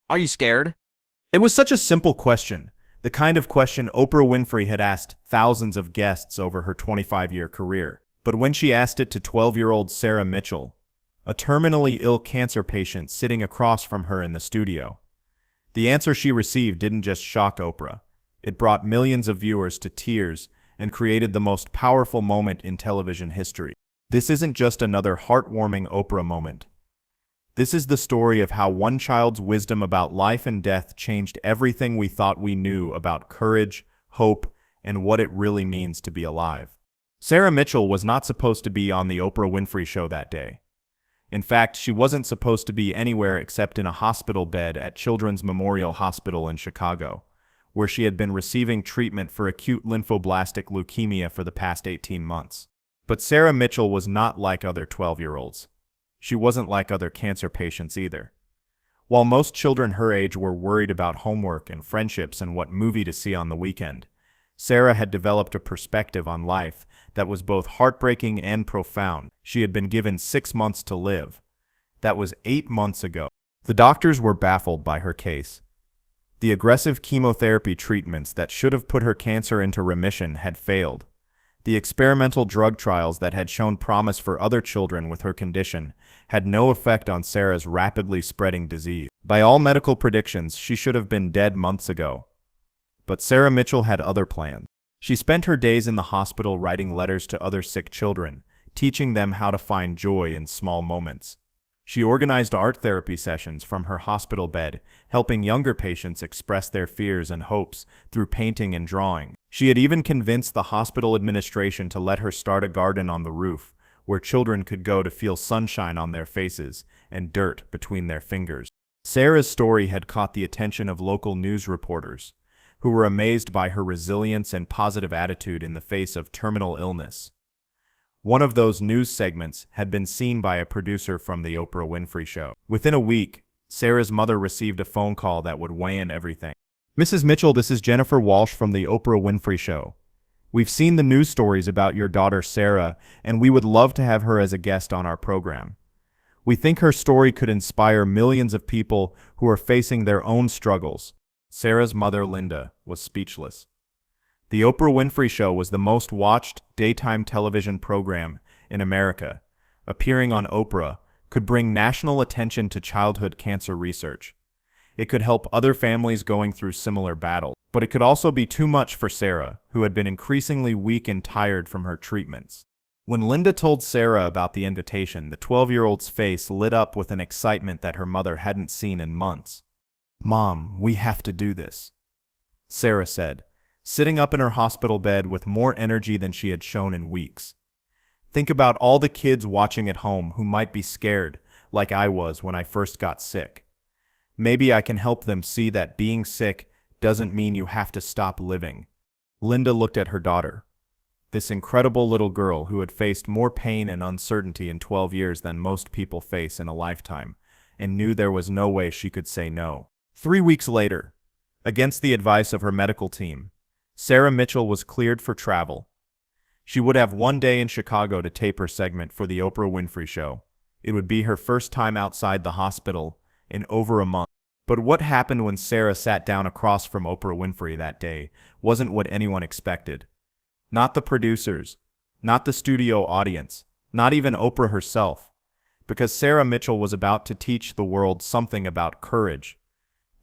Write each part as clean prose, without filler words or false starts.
Are you scared? It was such a simple question, the kind of question Oprah Winfrey had asked thousands of guests over her 25-year career. But when she asked it to 12-year-old Sarah Mitchell, a terminally ill cancer patient sitting across from her in the studio, the answer she received didn't just shock Oprah. It brought millions of viewers to tears and created the most powerful moment in television history. This isn't just another heartwarming Oprah moment. This is the story of how one child's wisdom about life and death changed everything we thought we knew about courage, hope, and what it really means to be alive. Sarah Mitchell was not supposed to be on the Oprah Winfrey Show that day. In fact, she wasn't supposed to be anywhere except in a hospital bed at Children's Memorial Hospital in Chicago, where she had been receiving treatment for acute lymphoblastic leukemia for the past 18 months. But Sarah Mitchell was not like other 12-year-olds. She wasn't like other cancer patients either. While most children her age were worried about homework and friendships and what movie to see on the weekend, Sarah had developed a perspective on life that was both heartbreaking and profound. She had been given 6 months to live. That was 8 months ago. The doctors were baffled by her case. The aggressive chemotherapy treatments that should have put her cancer into remission had failed. The experimental drug trials that had shown promise for other children with her condition had no effect on Sarah's rapidly spreading disease. By all medical predictions, she should have been dead months ago. But Sarah Mitchell had other plans. She spent her days in the hospital writing letters to other sick children, teaching them how to find joy in small moments. She organized art therapy sessions from her hospital bed, helping younger patients express their fears and hopes through painting and drawing. She had even convinced the hospital administration to let her start a garden on the roof, where children could go to feel sunshine on their faces and dirt between their fingers. Sarah's story had caught the attention of local news reporters, who were amazed by her resilience and positive attitude in the face of terminal illness. One of those news segments had been seen by a producer from the Oprah Winfrey Show. Within a week, Sarah's mother received a phone call that would weigh in everything. "Mrs. Mitchell, this is Jennifer Walsh from the Oprah Winfrey Show. We've seen the news stories about your daughter Sarah, and we would love to have her as a guest on our program. We think her story could inspire millions of people who are facing their own struggles." Sarah's mother, Linda, was speechless. The Oprah Winfrey Show was the most watched daytime television program in America. Appearing on Oprah could bring national attention to childhood cancer research. It could help other families going through similar battles. But it could also be too much for Sarah, who had been increasingly weak and tired from her treatments. When Linda told Sarah about the invitation, the 12-year-old's face lit up with an excitement that her mother hadn't seen in months. "Mom, we have to do this," Sarah said, sitting up in her hospital bed with more energy than she had shown in weeks. "Think about all the kids watching at home who might be scared, like I was when I first got sick. Maybe I can help them see that being sick doesn't mean you have to stop living." Linda looked at her daughter, this incredible little girl who had faced more pain and uncertainty in 12 years than most people face in a lifetime, and knew there was no way she could say no. 3 weeks later, against the advice of her medical team, Sarah Mitchell was cleared for travel. She would have one day in Chicago to tape her segment for the Oprah Winfrey Show. It would be her first time outside the hospital in over a month. But what happened when Sarah sat down across from Oprah Winfrey that day wasn't what anyone expected. Not the producers, not the studio audience, not even Oprah herself. Because Sarah Mitchell was about to teach the world something about courage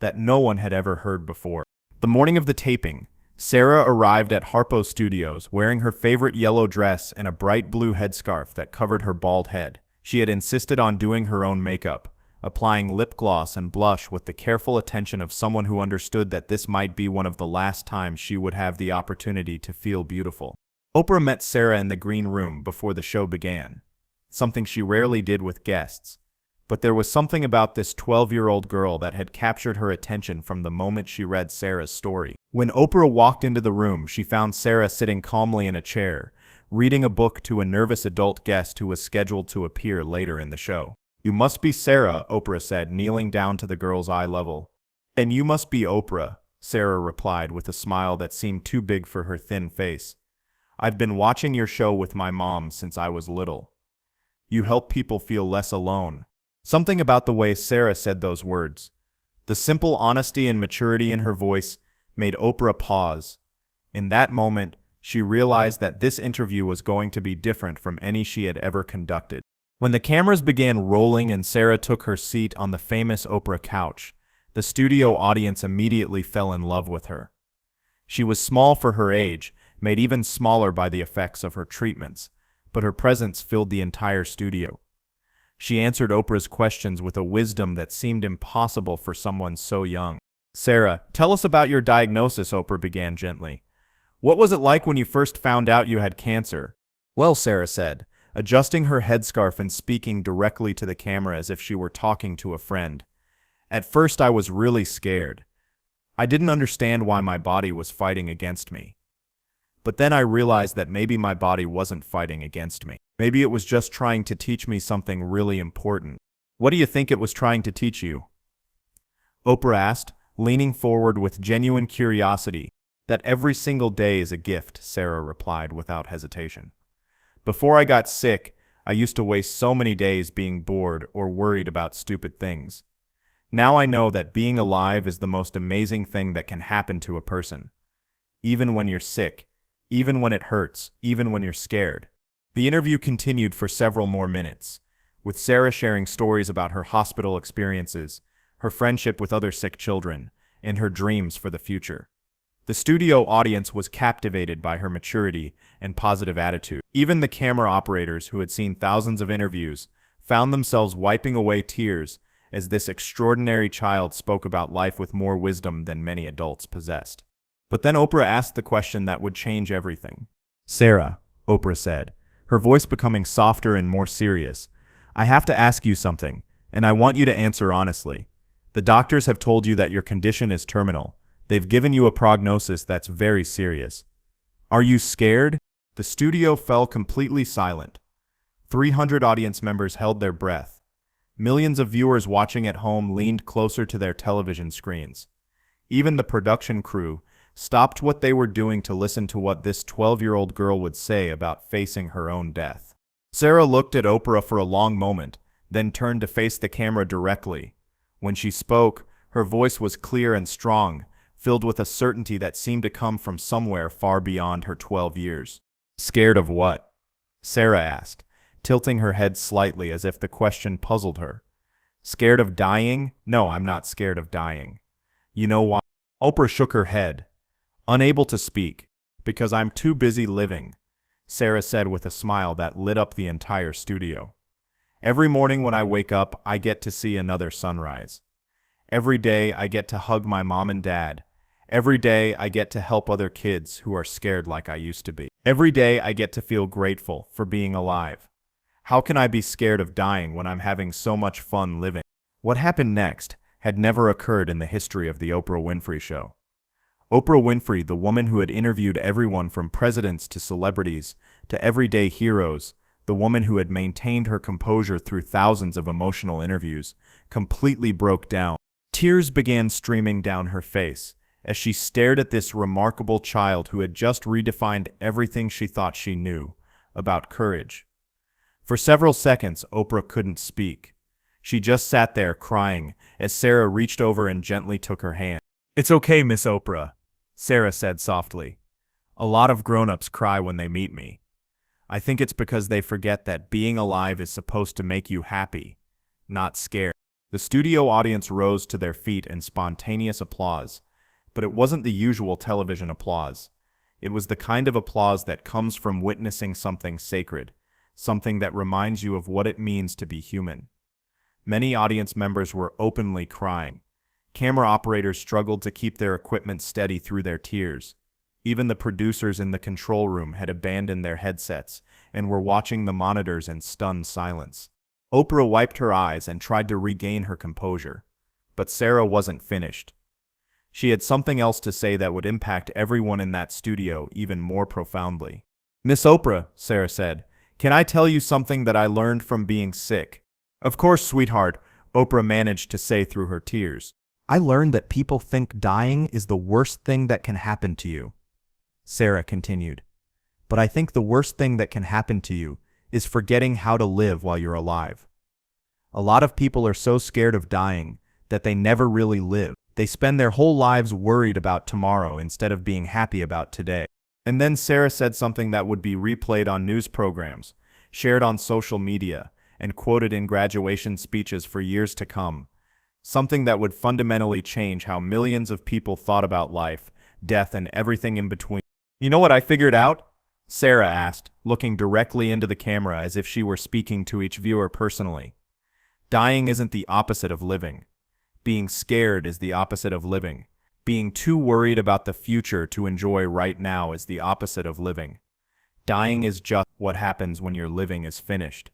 that no one had ever heard before. The morning of the taping, Sarah arrived at Harpo Studios wearing her favorite yellow dress and a bright blue headscarf that covered her bald head. She had insisted on doing her own makeup, applying lip gloss and blush with the careful attention of someone who understood that this might be one of the last times she would have the opportunity to feel beautiful. Oprah met Sarah in the green room before the show began, something she rarely did with guests. But there was something about this 12-year-old girl that had captured her attention from the moment she read Sarah's story. When Oprah walked into the room, she found Sarah sitting calmly in a chair, reading a book to a nervous adult guest who was scheduled to appear later in the show. "You must be Sarah," Oprah said, kneeling down to the girl's eye level. "And you must be Oprah," Sarah replied with a smile that seemed too big for her thin face. "I've been watching your show with my mom since I was little. You help people feel less alone." Something about the way Sarah said those words, The simple honesty and maturity in her voice made Oprah pause. In that moment, she realized that this interview was going to be different from any she had ever conducted. When the cameras began rolling and Sarah took her seat on the famous Oprah couch, the studio audience immediately fell in love with her. She was small for her age, made even smaller by the effects of her treatments, but her presence filled the entire studio. She answered Oprah's questions with a wisdom that seemed impossible for someone so young. "Sarah, tell us about your diagnosis," Oprah began gently. "What was it like when you first found out you had cancer?" "Well," Sarah said, adjusting her headscarf and speaking directly to the camera as if she were talking to a friend. "At first I was really scared. I didn't understand why my body was fighting against me. But then I realized that maybe my body wasn't fighting against me. Maybe it was just trying to teach me something really important." "What do you think it was trying to teach you?" Oprah asked, leaning forward with genuine curiosity. "That every single day is a gift," Sarah replied without hesitation. "Before I got sick, I used to waste so many days being bored or worried about stupid things. Now I know that being alive is the most amazing thing that can happen to a person. Even when you're sick, even when it hurts, even when you're scared." The interview continued for several more minutes, with Sarah sharing stories about her hospital experiences, her friendship with other sick children, and her dreams for the future. The studio audience was captivated by her maturity and positive attitude. Even the camera operators, who had seen thousands of interviews, found themselves wiping away tears as this extraordinary child spoke about life with more wisdom than many adults possessed. But then Oprah asked the question that would change everything. "Sarah," Oprah said, her voice becoming softer and more serious, "I have to ask you something, and I want you to answer honestly. The doctors have told you that your condition is terminal. They've given you a prognosis that's very serious. Are you scared?" The studio fell completely silent. 300 audience members held their breath. Millions of viewers watching at home leaned closer to their television screens. Even the production crew stopped what they were doing to listen to what this 12-year-old girl would say about facing her own death. Sarah looked at Oprah for a long moment, then turned to face the camera directly. When she spoke, her voice was clear and strong, filled with a certainty that seemed to come from somewhere far beyond her 12 years. "Scared of what?" Sarah asked, tilting her head slightly as if the question puzzled her. "Scared of dying? No, I'm not scared of dying. You know why?" Oprah shook her head, unable to speak. "Because I'm too busy living," Sarah said with a smile that lit up the entire studio. "Every morning when I wake up, I get to see another sunrise. Every day I get to hug my mom and dad. Every day I get to help other kids who are scared like I used to be. Every day I get to feel grateful for being alive. How can I be scared of dying when I'm having so much fun living?" What happened next had never occurred in the history of the Oprah Winfrey Show. Oprah Winfrey, the woman who had interviewed everyone from presidents to celebrities to everyday heroes, the woman who had maintained her composure through thousands of emotional interviews, completely broke down. Tears began streaming down her face as she stared at this remarkable child who had just redefined everything she thought she knew about courage. For several seconds, Oprah couldn't speak. She just sat there crying as Sarah reached over and gently took her hand. "It's okay, Miss Oprah," Sarah said softly. "A lot of grown-ups cry when they meet me. I think it's because they forget that being alive is supposed to make you happy, not scared." The studio audience rose to their feet in spontaneous applause, but it wasn't the usual television applause. It was the kind of applause that comes from witnessing something sacred, something that reminds you of what it means to be human. Many audience members were openly crying. Camera operators struggled to keep their equipment steady through their tears. Even the producers in the control room had abandoned their headsets and were watching the monitors in stunned silence. Oprah wiped her eyes and tried to regain her composure. But Sarah wasn't finished. She had something else to say that would impact everyone in that studio even more profoundly. "Miss Oprah," Sarah said, "can I tell you something that I learned from being sick?" "Of course, sweetheart," Oprah managed to say through her tears. "I learned that people think dying is the worst thing that can happen to you," Sarah continued. "But I think the worst thing that can happen to you is forgetting how to live while you're alive. A lot of people are so scared of dying that they never really live. They spend their whole lives worried about tomorrow instead of being happy about today. And then Sarah said something that would be replayed on news programs, shared on social media, and quoted in graduation speeches for years to come. Something that would fundamentally change how millions of people thought about life, death, and everything in between. "You know what I figured out?" Sarah asked, looking directly into the camera as if she were speaking to each viewer personally. "Dying isn't the opposite of living. Being scared is the opposite of living. Being too worried about the future to enjoy right now is the opposite of living. Dying is just what happens when your living is finished.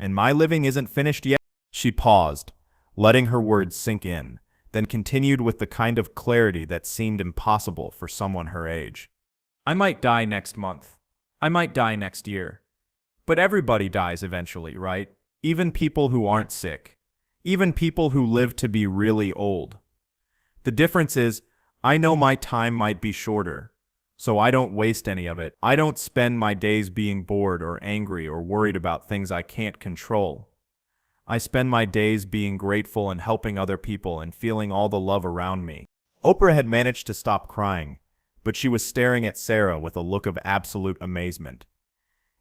And my living isn't finished yet." She paused, letting her words sink in, then continued with the kind of clarity that seemed impossible for someone her age. "I might die next month. I might die next year. But everybody dies eventually, right? Even people who aren't sick. Even people who live to be really old. The difference is, I know my time might be shorter, so I don't waste any of it. I don't spend my days being bored or angry or worried about things I can't control. I spend my days being grateful and helping other people and feeling all the love around me." Oprah had managed to stop crying, but she was staring at Sarah with a look of absolute amazement.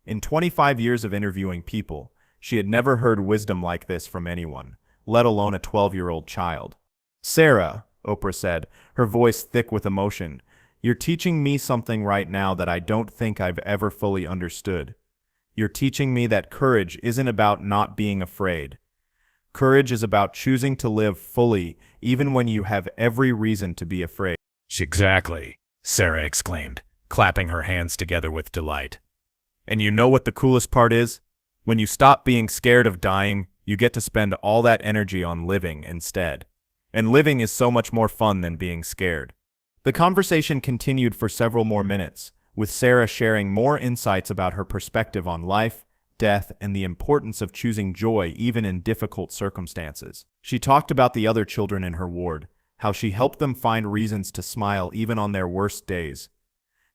In 25 years of interviewing people, she had never heard wisdom like this from anyone, let alone a 12-year-old child. "Sarah," Oprah said, her voice thick with emotion, "you're teaching me something right now that I don't think I've ever fully understood. You're teaching me that courage isn't about not being afraid. Courage is about choosing to live fully even when you have every reason to be afraid." "Exactly," Sarah exclaimed, clapping her hands together with delight. "And you know what the coolest part is? When you stop being scared of dying, you get to spend all that energy on living instead. And living is so much more fun than being scared." The conversation continued for several more minutes, with Sarah sharing more insights about her perspective on life, death, and the importance of choosing joy even in difficult circumstances. She talked about the other children in her ward, how she helped them find reasons to smile even on their worst days.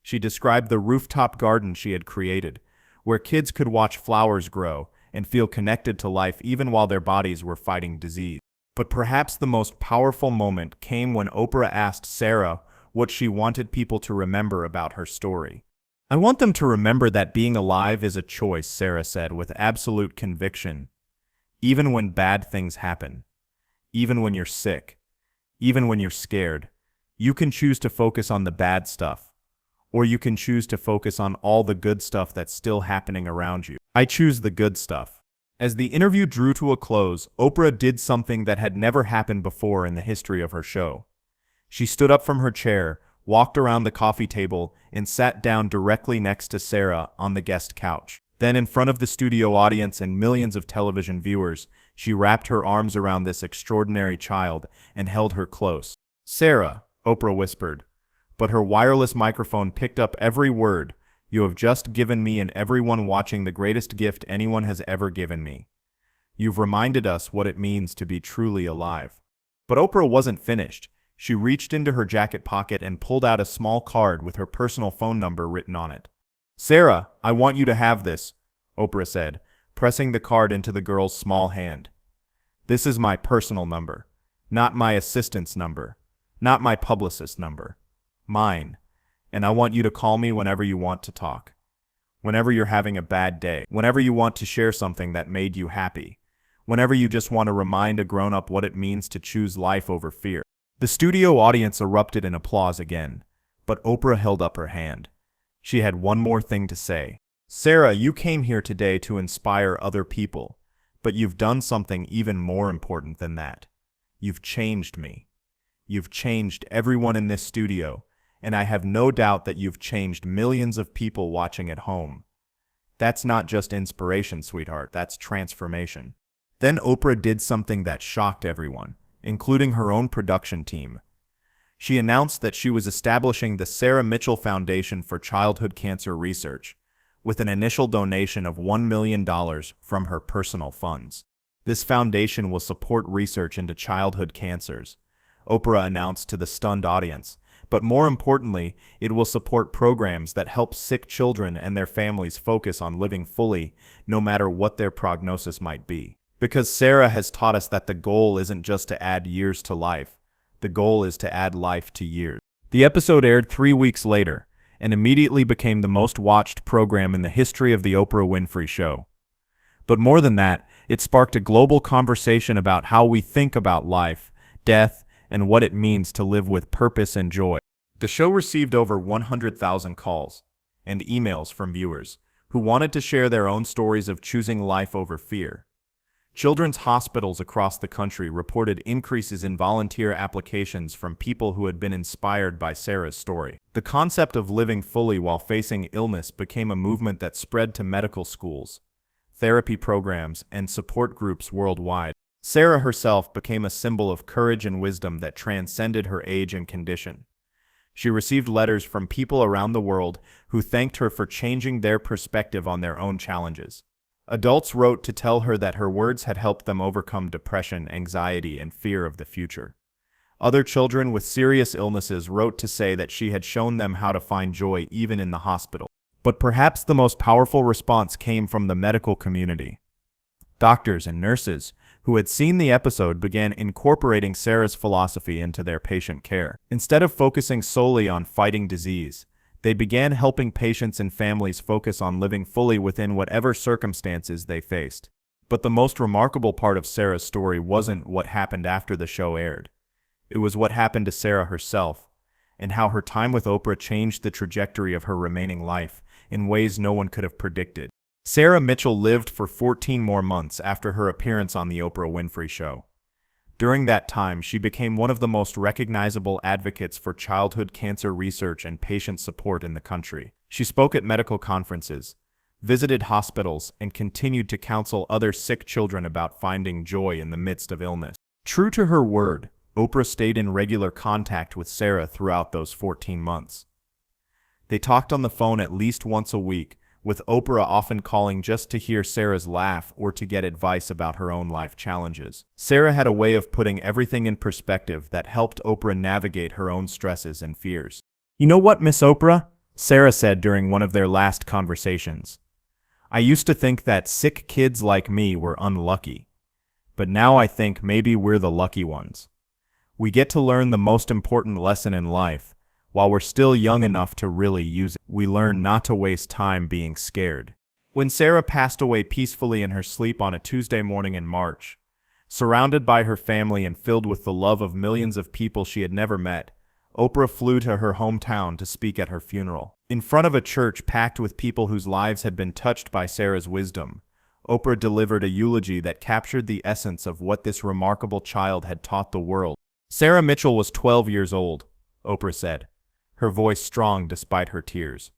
She described the rooftop garden she had created, where kids could watch flowers grow and feel connected to life even while their bodies were fighting disease. But perhaps the most powerful moment came when Oprah asked Sarah what she wanted people to remember about her story. "I want them to remember that being alive is a choice," Sarah said with absolute conviction. "Even when bad things happen, even when you're sick, even when you're scared, you can choose to focus on the bad stuff, or you can choose to focus on all the good stuff that's still happening around you. I choose the good stuff." As the interview drew to a close, Oprah did something that had never happened before in the history of her show. She stood up from her chair, walked around the coffee table, and sat down directly next to Sarah on the guest couch. Then, in front of the studio audience and millions of television viewers, she wrapped her arms around this extraordinary child and held her close. "Sarah," Oprah whispered, but her wireless microphone picked up every word, "you have just given me and everyone watching the greatest gift anyone has ever given me. You've reminded us what it means to be truly alive." But Oprah wasn't finished. She reached into her jacket pocket and pulled out a small card with her personal phone number written on it. "Sarah, I want you to have this," Oprah said, pressing the card into the girl's small hand. "This is my personal number, not my assistant's number, not my publicist's number. Mine. And I want you to call me whenever you want to talk. Whenever you're having a bad day. Whenever you want to share something that made you happy. Whenever you just want to remind a grown-up what it means to choose life over fear." The studio audience erupted in applause again, but Oprah held up her hand. She had one more thing to say. "Sarah, you came here today to inspire other people, but you've done something even more important than that. You've changed me. You've changed everyone in this studio, and I have no doubt that you've changed millions of people watching at home. That's not just inspiration, sweetheart, that's transformation." Then Oprah did something that shocked everyone, including her own production team. She announced that she was establishing the Sarah Mitchell Foundation for Childhood Cancer Research, with an initial donation of $1 million from her personal funds. This foundation will support research into childhood cancers, Oprah announced to the stunned audience. But more importantly, it will support programs that help sick children and their families focus on living fully, no matter what their prognosis might be. Because Sarah has taught us that the goal isn't just to add years to life. The goal is to add life to years. The episode aired 3 weeks later and immediately became the most watched program in the history of The Oprah Winfrey Show. But more than that, it sparked a global conversation about how we think about life, death, and what it means to live with purpose and joy. The show received over 100,000 calls and emails from viewers who wanted to share their own stories of choosing life over fear. Children's hospitals across the country reported increases in volunteer applications from people who had been inspired by Sarah's story. The concept of living fully while facing illness became a movement that spread to medical schools, therapy programs, and support groups worldwide. Sarah herself became a symbol of courage and wisdom that transcended her age and condition. She received letters from people around the world who thanked her for changing their perspective on their own challenges. Adults wrote to tell her that her words had helped them overcome depression, anxiety, and fear of the future. Other children with serious illnesses wrote to say that she had shown them how to find joy even in the hospital. But perhaps the most powerful response came from the medical community. Doctors and nurses who had seen the episode began incorporating Sarah's philosophy into their patient care. Instead of focusing solely on fighting disease, they began helping patients and families focus on living fully within whatever circumstances they faced. But the most remarkable part of Sarah's story wasn't what happened after the show aired. It was what happened to Sarah herself, and how her time with Oprah changed the trajectory of her remaining life in ways no one could have predicted. Sarah Mitchell lived for 14 more months after her appearance on The Oprah Winfrey Show. During that time, she became one of the most recognizable advocates for childhood cancer research and patient support in the country. She spoke at medical conferences, visited hospitals, and continued to counsel other sick children about finding joy in the midst of illness. True to her word, Oprah stayed in regular contact with Sarah throughout those 14 months. They talked on the phone at least once a week, with Oprah often calling just to hear Sarah's laugh or to get advice about her own life challenges. Sarah had a way of putting everything in perspective that helped Oprah navigate her own stresses and fears. "You know what, Miss Oprah?" Sarah said during one of their last conversations. "I used to think that sick kids like me were unlucky. But now I think maybe we're the lucky ones. We get to learn the most important lesson in life. While we're still young enough to really use it, we learn not to waste time being scared." When Sarah passed away peacefully in her sleep on a Tuesday morning in March, surrounded by her family and filled with the love of millions of people she had never met, Oprah flew to her hometown to speak at her funeral. In front of a church packed with people whose lives had been touched by Sarah's wisdom, Oprah delivered a eulogy that captured the essence of what this remarkable child had taught the world. "Sarah Mitchell was 12 years old," Oprah said, her voice strong despite her tears.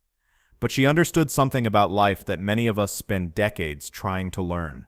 "But she understood something about life that many of us spend decades trying to learn.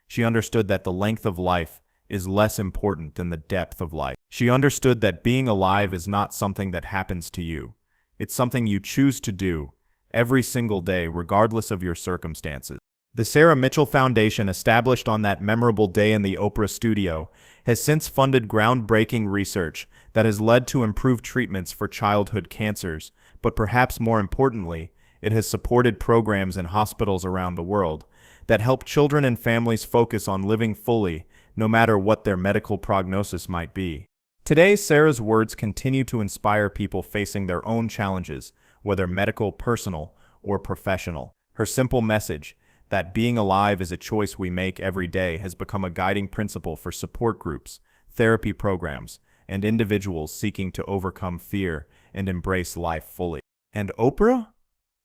She understood that the length of life is less important than the depth of life. She understood that being alive is not something that happens to you. It's something you choose to do every single day, regardless of your circumstances." The Sarah Mitchell Foundation, established on that memorable day in the Oprah studio, has since funded groundbreaking research that has led to improved treatments for childhood cancers, but perhaps more importantly, it has supported programs in hospitals around the world that help children and families focus on living fully, no matter what their medical prognosis might be. Today, Sarah's words continue to inspire people facing their own challenges, whether medical, personal, or professional. Her simple message, that being alive is a choice we make every day, has become a guiding principle for support groups, therapy programs, and individuals seeking to overcome fear and embrace life fully. And Oprah?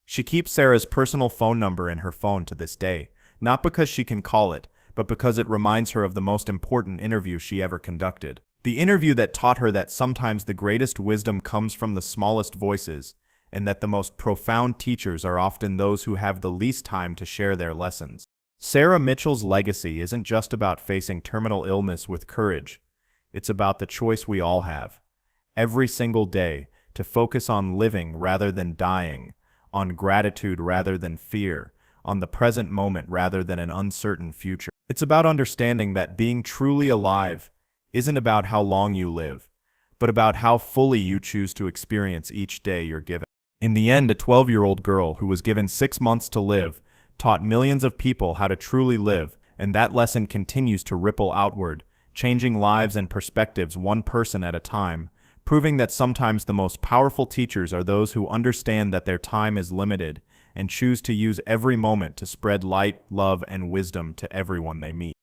She keeps Sarah's personal phone number in her phone to this day, not because she can call it, but because it reminds her of the most important interview she ever conducted. The interview that taught her that sometimes the greatest wisdom comes from the smallest voices, and that the most profound teachers are often those who have the least time to share their lessons. Sarah Mitchell's legacy isn't just about facing terminal illness with courage. It's about the choice we all have, every single day, to focus on living rather than dying, on gratitude rather than fear, on the present moment rather than an uncertain future. It's about understanding that being truly alive isn't about how long you live, but about how fully you choose to experience each day you're given. In the end, a 12-year-old girl who was given 6 months to live taught millions of people how to truly live And that lesson continues to ripple outward, changing lives and perspectives one person at a time, proving that sometimes the most powerful teachers are those who understand that their time is limited and choose to use every moment to spread light, love, and wisdom to everyone they meet.